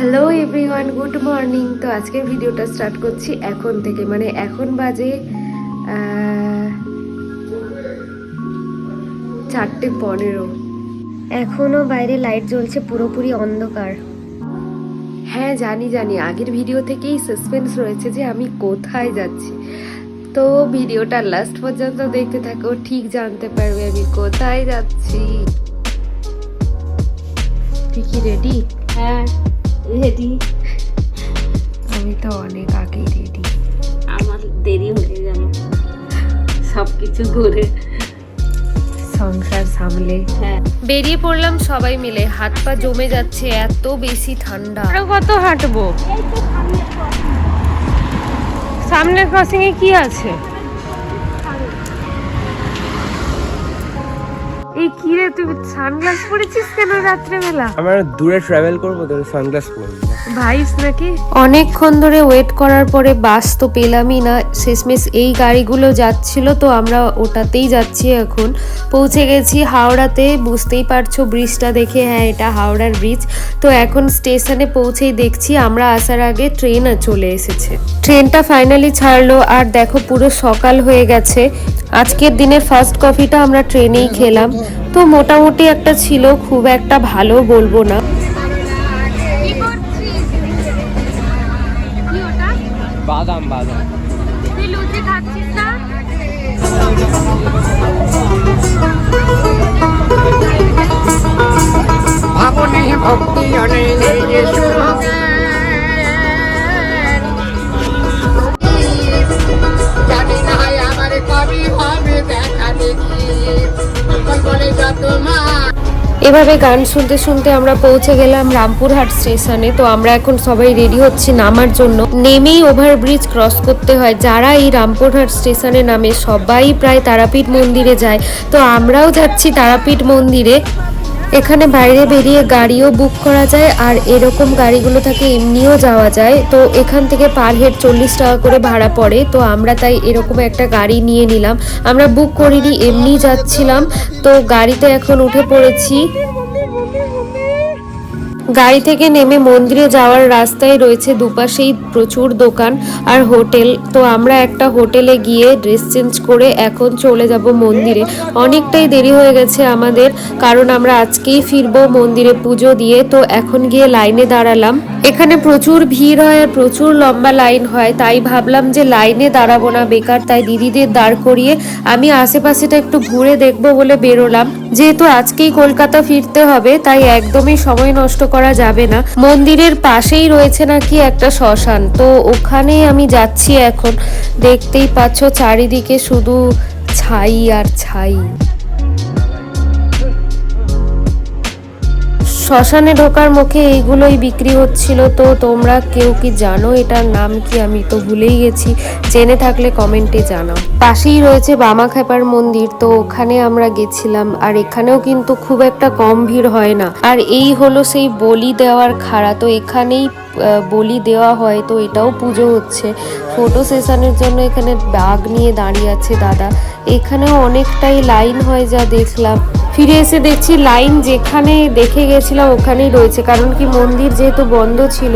Hello everyone, good morning. তো আজকের ভিডিওটা স্টার্ট করছি এখন থেকে, মানে এখন বাজে 4:15। এখনো বাইরে লাইট জ্বলছে, পুরোপুরি অন্ধকার। হ্যাঁ জানি আগের ভিডিও থেকেই সাসপেন্স রয়েছে যে আমি কোথায় যাচ্ছি, তো ভিডিওটা লাস্ট পর্যন্ত দেখতে থাকো, ঠিক জানতে পারবে আমি কোথায় যাচ্ছি। তুই কি রেডি? হ্যাঁ রেডি। আমি তো অনেক আগেই রেডি। আমার দেরি হয়ে গেল সবকিছু করে সংসার সামলে। হ্যাঁ বেরিয়ে পড়লাম সবাই মিলে, হাত পা জমে যাচ্ছে, এত বেশি ঠান্ডা। আরো কত হাঁটবো? সামনের ক্রসিং এ কি আছে? এই কি রে, তুই সানগ্লাস পরেছিস কেন রাত্রে বেলা? আমরা দূরে ট্রাভেল করবো তো সানগ্লাস পরবো। ভাইস নাকি? অনেকক্ষণ ধরে ওয়েট করার পরে বাস তো পেলামই না, শেষমেশ এই গাড়িগুলো যাচ্ছিল, তো আমরা ওটাতেই যাচ্ছি। এখন পৌঁছে গেছি হাওড়াতে, বুঝতেই পারছো ব্রিজটা দেখে। হ্যাঁ, এটা হাওড়ার ব্রিজ। তো এখন স্টেশনে পৌঁছেই দেখছি আমরা আসার আগে ট্রেন চলে এসেছে। ট্রেনটা ফাইনালি ছাড়লো, আর দেখো পুরো সকাল হয়ে গেছে। আজকের দিনের ফার্স্ট কফিটা আমরা ট্রেনেই খেলাম, তো মোটামুটি একটা ছিল, খুব একটা ভালো বলবো না। বাদাম বাদাম তুই লুচি খাচ্ছিস না? ভাবনে ভক্তি অনেক জানি না আমার কবি হবে দেখা দেখি বলে যত মা। এভাবে গান শুনতে শুনতে আমরা পৌঁছে গেলাম রামপুরহাট স্টেশনে। তো আমরা এখন সবাই রেডি হচ্ছি নামার জন্য। নেমেই ওভারব্রিজ ক্রস করতে হয়। যারা এই রামপুরহাট স্টেশনে নামে সবাই প্রায় তারাপীঠ মন্দিরে যায়, তো আমরাও যাচ্ছি তারাপীঠ মন্দিরে। এখানে বাইরে বেরিয়ে গাড়িও বুক করা যায়, আর এরকম গাড়িগুলো থাকে এমনিও যাওয়া যায়। তো এখান থেকে পার হেড 40 টাকা করে ভাড়া পড়ে, তো আমরা তাই এরকম একটা গাড়ি নিয়ে নিলাম। আমরা বুক করিনি, এমনি যাচ্ছিলাম। তো গাড়িতে এখন উঠে পড়েছি। গাড়ি থেকে নেমে মন্দিরে যাওয়ার রাস্তায় রয়েছে দুপাশেই প্রচুর দোকান আর হোটেল। তো আমরা একটা হোটেলে গিয়ে ড্রেস চেঞ্জ করে এখন চলে যাব মন্দিরে। অনেকটাই দেরি হয়ে গেছে আমাদের, কারণ আমরা আজকেই ফিরবো মন্দিরে পুজো দিয়ে। তো এখন গিয়ে লাইনে দাঁড়ালাম। এখানে প্রচুর ভিড় হয় আর প্রচুর লম্বা লাইন হয়, তাই ভাবলাম যে লাইনে দাঁড়াবো না বেকার, তাই দিদিদের দাঁড় করিয়ে আমি আশেপাশেটা একটু ঘুরে দেখবো বলে বেরোলাম। যেহেতু আজকেই কলকাতা ফিরতে হবে, তাই একদমই সময় নষ্ট করা যাবে না। মন্দিরের পাশেই রয়েছে নাকি একটা শ্মশান, তো ওখানেই আমি যাচ্ছি এখন। দেখতেই পাচ্ছ চারিদিকে শুধু ছাই আর ছাই। শ্মশানে ঢোকার মুখে এইগুলোই বিক্রি হচ্ছিল। তো তোমরা কেউ কি জানো এটার নাম কি? আমি তো ভুলেই গেছি, জেনে থাকলে কমেন্টে জানাও। পাশেই রয়েছে বামাখ্যাপার মন্দির, তো ওখানে আমরা গেছিলাম। আর এখানেও কিন্তু খুব একটা কম ভিড় হয় না। আর এই হলো সেই বলি দেওয়ার খাড়া, তো এখানেই বলি দেওয়া হয়। তো এটাও পুজো হচ্ছে। ফটো সেশনের জন্য এখানে বাঘ নিয়ে দাঁড়িয়ে আছে দাদা। এখানেও অনেকটাই লাইন হয় যা দেখলাম। ফিরে এসে দেখছি লাইন যেখানে দেখে গেছিলাম ওখানেই রয়েছে, কারণ কি মন্দির যেহেতু বন্ধ ছিল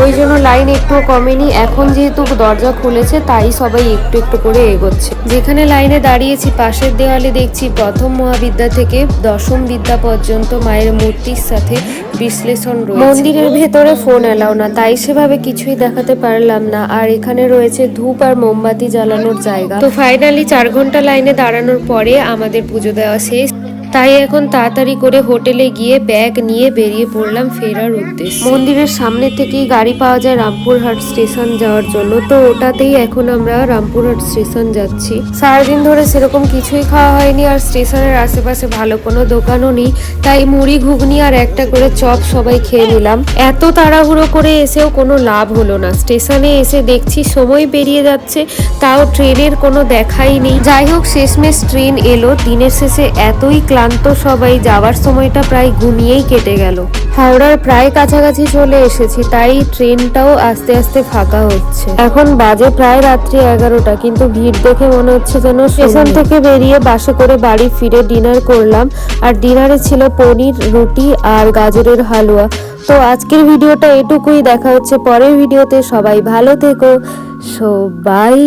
ওই জন্য লাইন একটুও কমেনি। এখন যেহেতু দরজা খুলেছে তাই সবাই একটু একটু করে এগোচ্ছে। যেখানে লাইনে দাঁড়িয়েছি পাশের দেওয়ালে দেখছি প্রথম মহাবিদ্যা থেকে দশম বিদ্যা পর্যন্ত মায়ের মূর্তির সাথে বিশ্লেষণ রয়েছে। মন্দিরের ভেতরে ফোন এলাও না, তাই সেভাবে কিছুই দেখাতে পারলাম না। আর এখানে রয়েছে ধূপ আর মোমবাতি জ্বালানোর জায়গা। তো ফাইনালি 4 ঘন্টা লাইনে দাঁড়ানোর পরে আমাদের পুজো দেওয়া শেষ। তাই এখন তাড়াতাড়ি করে হোটেলে গিয়ে ব্যাগ নিয়ে বেরিয়ে পড়লাম ফেরার উদ্দেশ্যে। মন্দিরের সামনে থেকেই গাড়ি পাওয়া যায় রামপুরহাট স্টেশন যাওয়ার জন্য, তো ওটাতেই এখন আমরা রামপুরহাট স্টেশন যাচ্ছি। সারাদিন ধরে সেরকম কিছুই খাওয়া হয়নি, আর স্টেশনের আশেপাশে ভালো কোনো দোকানও নেই, তাই মুড়ি ঘুগনি আর একটা করে চপ সবাই খেয়ে নিলাম। এত তাড়াহুড়ো করে এসেও কোনো লাভ হলো না। স্টেশনে এসে দেখছি সময় পেরিয়ে যাচ্ছে, তাও ট্রেনের কোনো দেখাই নেই। যাই হোক, শেষমেশ ট্রেন এলো। দিনের শেষে এতই ক্লান্ত ক্লান্ত সবাই, যাওয়ার সময়টা প্রায় ঘুমিয়েই কেটে গেল। হাওড়ার প্রায় কাছাকাছি চলে এসেছি, তাই ট্রেনটাও আস্তে আস্তে ফাঁকা হচ্ছে। এখন বাজে প্রায় রাত্রি 11টা, কিন্তু ভিড় দেখে মনে হচ্ছে যেন স্টেশন থেকে বেরিয়ে বাসে করে বাড়ি ফিরে ডিনার করলাম। আর ডিনারে ছিল পনির, রুটি আর গাজরের হালুয়া। তো আজকের ভিডিওটা এটুকুই, দেখা হচ্ছে পরের ভিডিওতে। সবাই ভালো থেকো, সবাই।